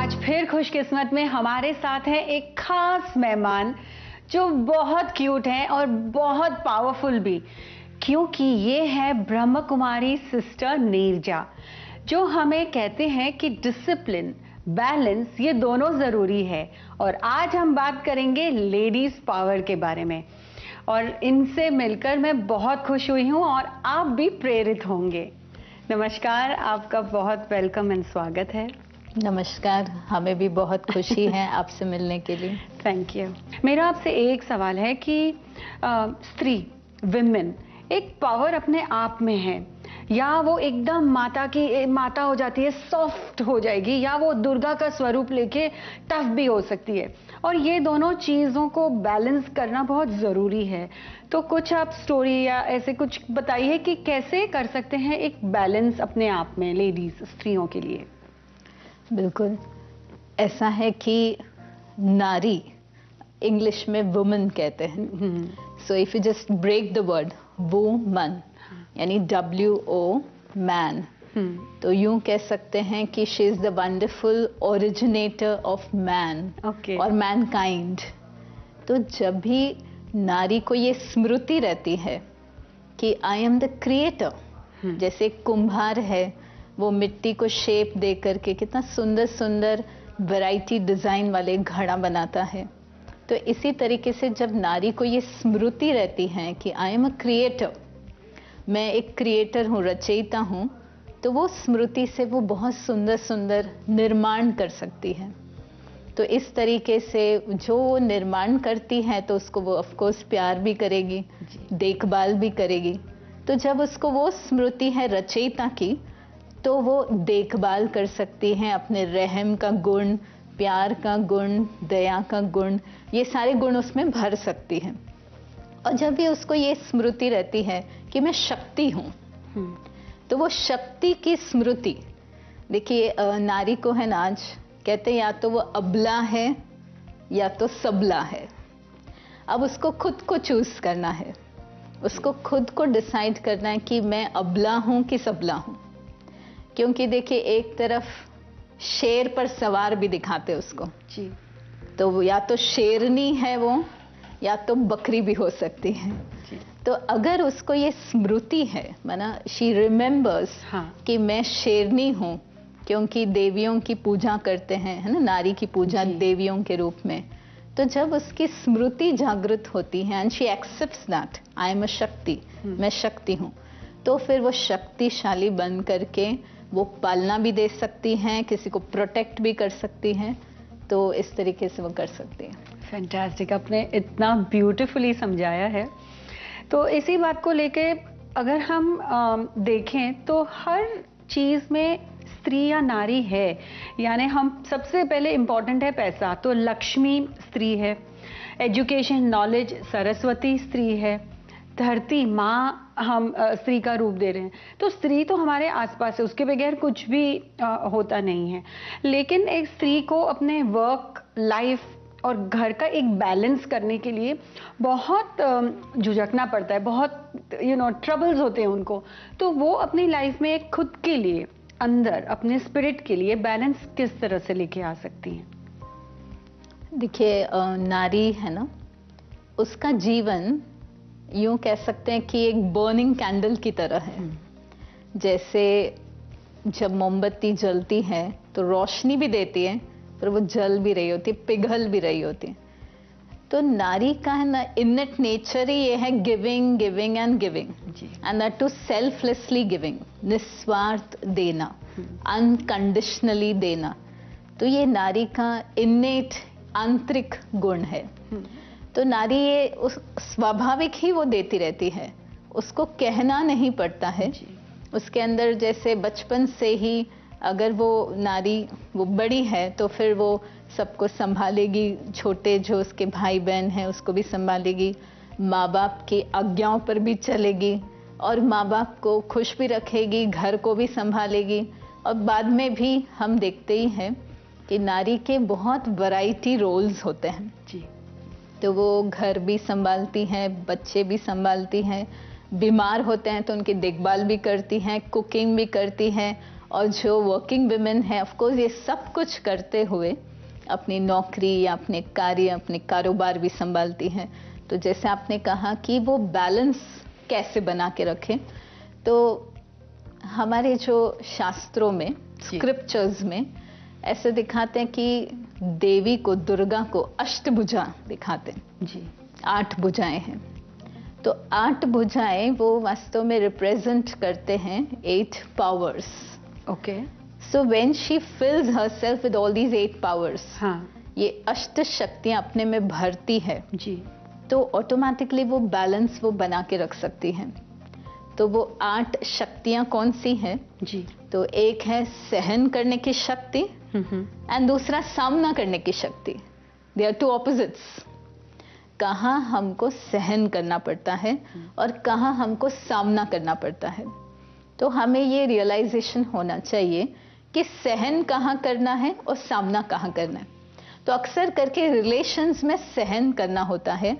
आज फिर खुशकिस्मत में हमारे साथ है एक खास मेहमान जो बहुत क्यूट है और बहुत पावरफुल भी, क्योंकि ये है ब्रह्म कुमारी सिस्टर नीरजा, जो हमें कहते हैं कि डिसिप्लिन, बैलेंस ये दोनों जरूरी है। और आज हम बात करेंगे लेडीज पावर के बारे में, और इनसे मिलकर मैं बहुत खुश हुई हूँ और आप भी प्रेरित होंगे। नमस्कार, आपका बहुत वेलकम एंड स्वागत है। नमस्कार, हमें भी बहुत खुशी है आपसे मिलने के लिए। Thank you. मेरा आपसे एक सवाल है कि स्त्री, विमेन एक पावर अपने आप में है, या वो एकदम माता हो जाती है, सॉफ्ट हो जाएगी, या वो दुर्गा का स्वरूप लेके टफ भी हो सकती है, और ये दोनों चीज़ों को बैलेंस करना बहुत ज़रूरी है। तो कुछ आप स्टोरी या ऐसे कुछ बताइए कि कैसे कर सकते हैं एक बैलेंस अपने आप में लेडीज, स्त्रियों के लिए। बिल्कुल ऐसा है कि नारी इंग्लिश में वुमन कहते हैं। So if you just break the word woman, यानी WO मैन, तो यूं कह सकते हैं कि she is the wonderful originator of man और मैनकाइंड। तो जब भी नारी को ये स्मृति रहती है कि आई एम द क्रिएटर, जैसे कुम्हार है, वो मिट्टी को शेप दे करके कितना सुंदर सुंदर वैरायटी डिजाइन वाले घड़ा बनाता है, तो इसी तरीके से जब नारी को ये स्मृति रहती है कि आई एम अ क्रिएटर, मैं एक क्रिएटर हूँ, रचयिता हूँ, तो वो स्मृति से वो बहुत सुंदर सुंदर निर्माण कर सकती है। तो इस तरीके से जो वो निर्माण करती है तो उसको वो ऑफ कोर्स प्यार भी करेगी, देखभाल भी करेगी। तो जब उसको वो स्मृति है रचयिता की, तो वो देखभाल कर सकती हैं, अपने रहम का गुण, प्यार का गुण, दया का गुण, ये सारे गुण उसमें भर सकती हैं। और जब भी उसको ये स्मृति रहती है कि मैं शक्ति हूँ, तो वो शक्ति की स्मृति, देखिए नारी को है ना, आज कहते हैं या तो वो अबला है या तो सबला है। अब उसको खुद को चूज करना है, उसको खुद को डिसाइड करना है कि मैं अबला हूँ कि सबला हूँ। क्योंकि देखिए एक तरफ शेर पर सवार भी दिखाते उसको जी, तो वो या तो शेरनी है वो, या तो बकरी भी हो सकती है। तो अगर उसको ये स्मृति है, माना शी रिमेम्बर्स कि मैं शेरनी हूँ, क्योंकि देवियों की पूजा करते हैं, है ना, नारी की पूजा देवियों के रूप में। तो जब उसकी स्मृति जागृत होती है and she accepts that I am a शक्ति, मैं शक्ति हूँ, तो फिर वो शक्तिशाली बन करके वो पालना भी दे सकती हैं, किसी को प्रोटेक्ट भी कर सकती हैं। तो इस तरीके से वो कर सकती हैं। फैंटास्टिक, आपने इतना ब्यूटीफुली समझाया है। तो इसी बात को लेके अगर हम देखें तो हर चीज़ में स्त्री या नारी है, यानी हम सबसे पहले इम्पोर्टेंट है पैसा, तो लक्ष्मी स्त्री है, एजुकेशन, नॉलेज, सरस्वती स्त्री है, धरती माँ हम स्त्री का रूप दे रहे हैं। तो स्त्री तो हमारे आसपास है, उसके बगैर कुछ भी होता नहीं है। लेकिन एक स्त्री को अपने वर्क लाइफ और घर का एक बैलेंस करने के लिए बहुत झुझकना पड़ता है, बहुत ट्रबल्स होते हैं उनको। तो वो अपनी लाइफ में एक खुद के लिए, अंदर अपने स्पिरिट के लिए बैलेंस किस तरह से लेके आ सकती हैं? देखिए नारी है ना, उसका जीवन यूं कह सकते हैं कि एक बर्निंग कैंडल की तरह है। जैसे जब मोमबत्ती जलती है तो रोशनी भी देती है, पर वो जल भी रही होती है, पिघल भी रही होती है। तो नारी का है ना इनेट नेचर ही ये है giving, giving and giving, and that too selflessly giving, निस्वार्थ देना, अनकंडीशनली देना। तो ये नारी का इनेट आंतरिक गुण है। तो नारी ये स्वाभाविक ही वो देती रहती है, उसको कहना नहीं पड़ता है। उसके अंदर जैसे बचपन से ही अगर वो नारी वो बड़ी है तो फिर वो सबको संभालेगी, छोटे जो उसके भाई बहन हैं उसको भी संभालेगी, माँ बाप की आज्ञाओं पर भी चलेगी, और माँ बाप को खुश भी रखेगी, घर को भी संभालेगी। और बाद में भी हम देखते ही हैं कि नारी के बहुत वैरायटी रोल्स होते हैं जी। तो वो घर भी संभालती हैं, बच्चे भी संभालती हैं, बीमार होते हैं तो उनकी देखभाल भी करती हैं, कुकिंग भी करती हैं, और जो वर्किंग वुमेन है ऑफ कोर्स ये सब कुछ करते हुए अपनी नौकरी या अपने कार्य, अपने कारोबार भी संभालती हैं। तो जैसे आपने कहा कि वो बैलेंस कैसे बना के रखें, तो हमारे जो शास्त्रों में, स्क्रिप्चर्स में ऐसे दिखाते हैं कि देवी को, दुर्गा को अष्टभुजा दिखाते हैं जी। 8 भुजाएं हैं। तो 8 भुजाएं वो वास्तव में रिप्रेजेंट करते हैं 8 powers. Okay. So when she fills herself with all these 8 powers, हाँ ये अष्ट शक्तियां अपने में भरती है, जी। तो ऑटोमेटिकली वो बैलेंस वो बना के रख सकती हैं। तो वो 8 शक्तियां कौन सी हैं? जी। तो एक है सहन करने की शक्ति एंड दूसरा सामना करने की शक्ति। They are 2 opposites. कहाँ हमको सहन करना पड़ता है और कहाँ हमको सामना करना पड़ता है। तो हमें ये रियलाइजेशन होना चाहिए कि सहन कहाँ करना है और सामना कहाँ करना है। तो अक्सर करके रिलेशंस में सहन करना होता है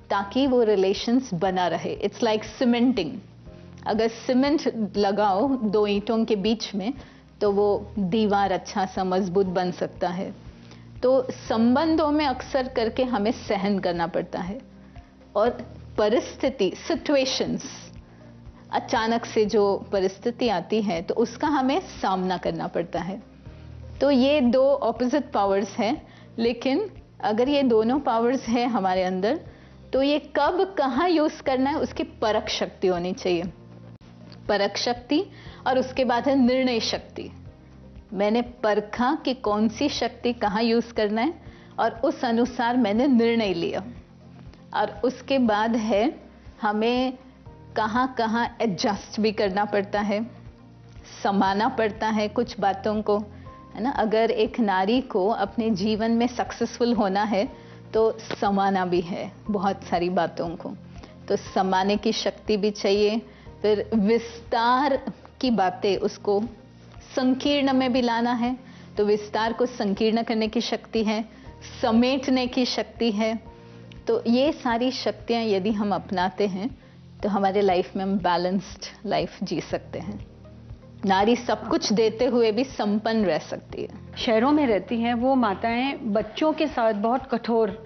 ताकि वो रिलेशंस बना रहे। It's like cementing. अगर सीमेंट लगाओ 2 ईंटों के बीच में तो वो दीवार अच्छा सा मजबूत बन सकता है। तो संबंधों में अक्सर करके हमें सहन करना पड़ता है और परिस्थिति, सिचुएशंस, अचानक से जो परिस्थिति आती है तो उसका हमें सामना करना पड़ता है। तो ये 2 ऑपोजिट पावर्स हैं, लेकिन अगर ये दोनों पावर्स हैं हमारे अंदर तो ये कब कहाँ यूज करना है उसकी परख शक्ति होनी चाहिए। परख शक्ति और उसके बाद है निर्णय शक्ति। मैंने परखा कि कौन सी शक्ति कहाँ यूज करना है और उस अनुसार मैंने निर्णय लिया। और उसके बाद है हमें कहाँ कहाँ एडजस्ट भी करना पड़ता है, समाना पड़ता है कुछ बातों को, है ना। अगर एक नारी को अपने जीवन में सक्सेसफुल होना है तो समाना भी है बहुत सारी बातों को। तो समाने की शक्ति भी चाहिए। फिर विस्तार की बातें उसको संकीर्ण में भी लाना है, तो विस्तार को संकीर्ण करने की शक्ति है, समेटने की शक्ति है। तो ये सारी शक्तियां यदि हम अपनाते हैं तो हमारे लाइफ में हम बैलेंस्ड लाइफ जी सकते हैं। नारी सब कुछ देते हुए भी संपन्न रह सकती है। शहरों में रहती हैं वो माताएं बच्चों के साथ बहुत कठोर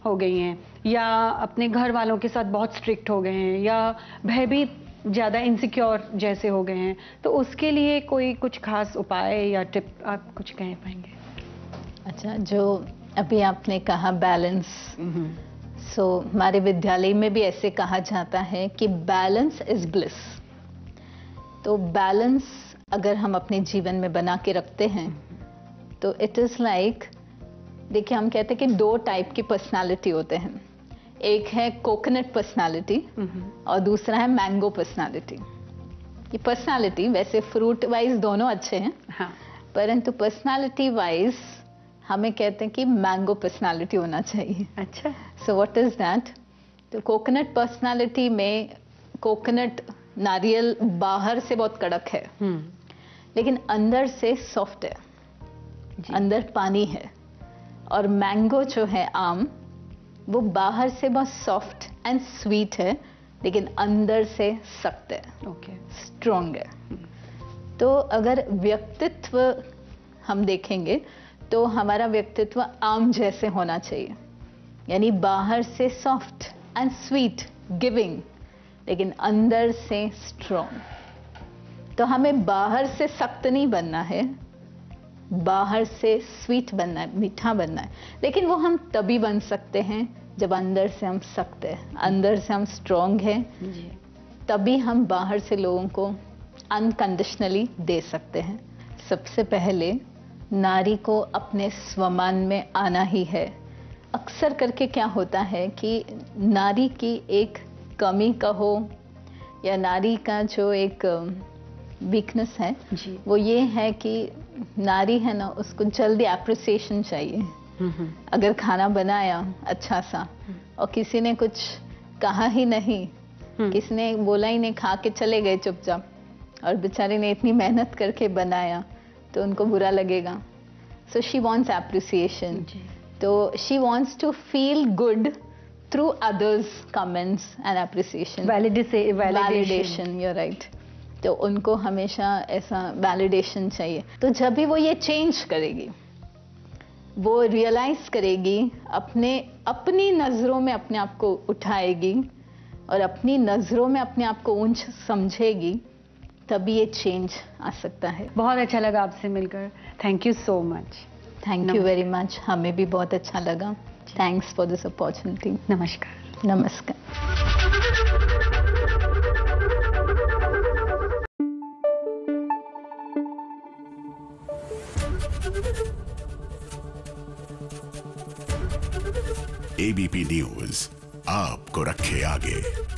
हो गई हैं, या अपने घर वालों के साथ बहुत स्ट्रिक्ट हो गए हैं, या भयभीत, ज़्यादा इनसिक्योर जैसे हो गए हैं। तो उसके लिए कोई कुछ खास उपाय या टिप आप कुछ कह पाएंगे? अच्छा, जो अभी आपने कहा बैलेंस, सो हमारे विद्यालय में भी ऐसे कहा जाता है कि बैलेंस इज ब्लिस। तो बैलेंस अगर हम अपने जीवन में बना के रखते हैं तो इट इज लाइक, देखिए हम कहते हैं कि 2 टाइप की पर्सनालिटी होते हैं। एक है कोकोनट पर्सनालिटी और दूसरा है मैंगो पर्सनालिटी। ये पर्सनालिटी वैसे फ्रूट वाइज दोनों अच्छे हैं, हाँ, परंतु पर्सनालिटी वाइज हमें कहते हैं कि मैंगो पर्सनालिटी होना चाहिए। अच्छा। So what is that? तो कोकोनट पर्सनालिटी में कोकोनट, नारियल बाहर से बहुत कड़क है लेकिन अंदर से सॉफ्ट है, अंदर पानी है। और मैंगो जो है आम, वो बाहर से बहुत सॉफ्ट एंड स्वीट है लेकिन अंदर से सख्त है, ओके, स्ट्रॉन्ग है। तो अगर व्यक्तित्व हम देखेंगे तो हमारा व्यक्तित्व आम जैसे होना चाहिए, यानी बाहर से सॉफ्ट एंड स्वीट, गिविंग, लेकिन अंदर से स्ट्रॉन्ग। तो हमें बाहर से सख्त नहीं बनना है, बाहर से स्वीट बनना है, मीठा बनना है। लेकिन वो हम तभी बन सकते हैं जब अंदर से हम सख्त हैं, अंदर से हम स्ट्रॉन्ग हैं, तभी हम बाहर से लोगों को अनकंडीशनली दे सकते हैं। सबसे पहले नारी को अपने स्वमान में आना ही है। अक्सर करके क्या होता है कि नारी की एक कमी कहो या नारी का जो एक वीकनेस है वो ये है कि नारी है ना, उसको जल्दी एप्रिसिएशन चाहिए। अगर खाना बनाया अच्छा सा और किसी ने कुछ कहा ही नहीं, किसी ने बोला ही नहीं, खा के चले गए चुपचाप, और बेचारे ने इतनी मेहनत करके बनाया तो उनको बुरा लगेगा। सो शी वांट्स एप्रिसिएशन, तो she wants to feel good through others comments and appreciation, validation, you're right। तो उनको हमेशा ऐसा वैलिडेशन चाहिए। तो जब भी वो ये चेंज करेगी, वो रियलाइज करेगी, अपनी नज़रों में अपने आप को उठाएगी और अपनी नज़रों में अपने आप को ऊंच समझेगी, तभी ये चेंज आ सकता है। बहुत अच्छा लगा आपसे मिलकर। Thank you so much. Thank you very much. हमें भी बहुत अच्छा लगा। Thanks for this opportunity. नमस्कार। नमस्कार। ABP न्यूज़ आपको रखे आगे।